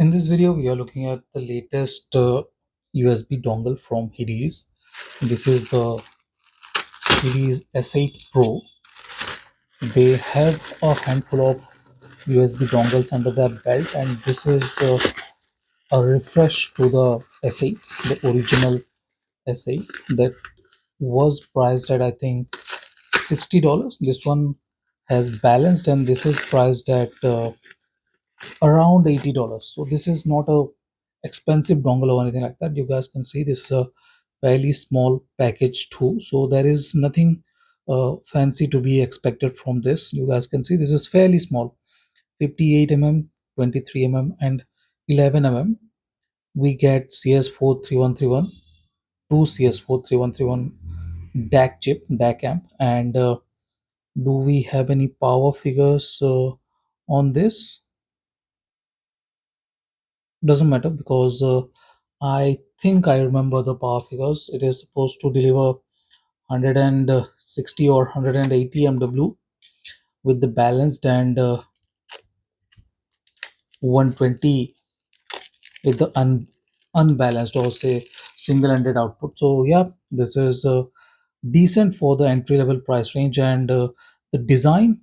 In this video, we are looking at the latest USB dongle from Hidis. This is the Hidis S8 Pro. They have a handful of USB dongles under their belt, and this is a refresh to the S8, the original S8 that was priced at I think $60. This one has balanced, and this is priced at around $80. So this is not a expensive dongle or anything like that. You guys can see this is a fairly small package too, so there is nothing fancy to be expected from this. You guys can see this is fairly small, 58 mm, 23 mm, and 11 mm. We get CS43131, two CS43131 DAC chip, DAC amp, and do we have any power figures on this? Doesn't matter because I think I remember the power figures. It is supposed to deliver 160 or 180 MW with the balanced, and 120 with the unbalanced, or say single-ended output. So yeah, this is decent for the entry level price range, and the design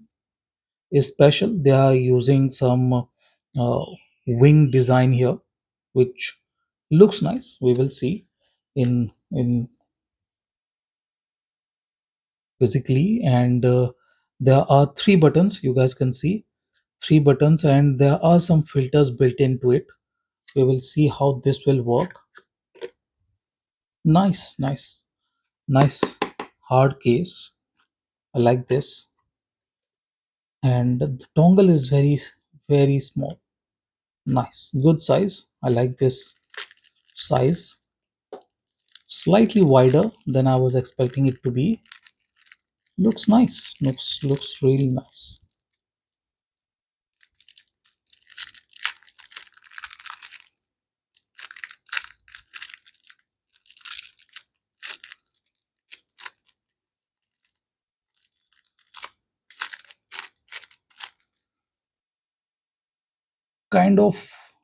is special. They are using some wing design here, which looks nice. We will see in physically, and there are three buttons. You guys can see three buttons, and there are some filters built into it. We will see how this will work. Nice, hard case. I like this, and the dongle is very small. Nice, good size. I like this size. Slightly wider than I was expecting it to be. Looks nice. Looks really nice. Kind of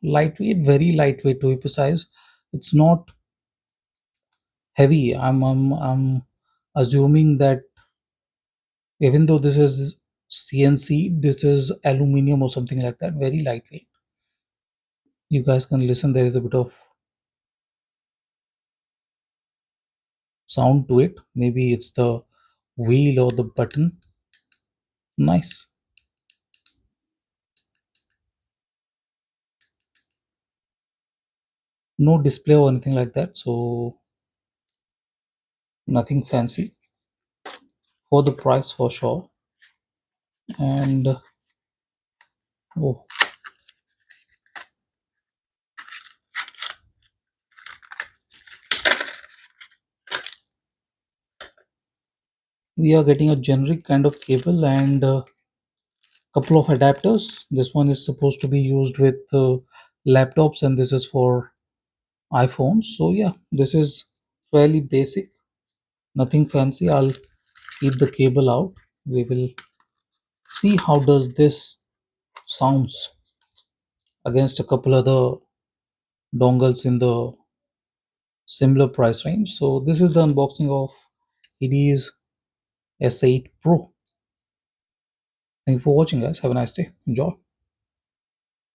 lightweight, very lightweight to be precise. It's not heavy. I'm assuming that even though this is CNC, this is aluminum or something like that. Very lightweight. You guys can listen. There is a bit of sound to it. Maybe it's the wheel or the button. Nice. No display or anything like that. So nothing fancy for the price for sure. And oh, we are getting a generic kind of cable and couple of adapters. This one is supposed to be used with laptops, and this is for iPhones. So yeah, this is fairly basic, nothing fancy. I'll keep the cable out. We will see how does this sounds against a couple other dongles in the similar price range. So this is the unboxing of Hidis S8 Pro. Thank you for watching, guys. Have a nice day. Enjoy.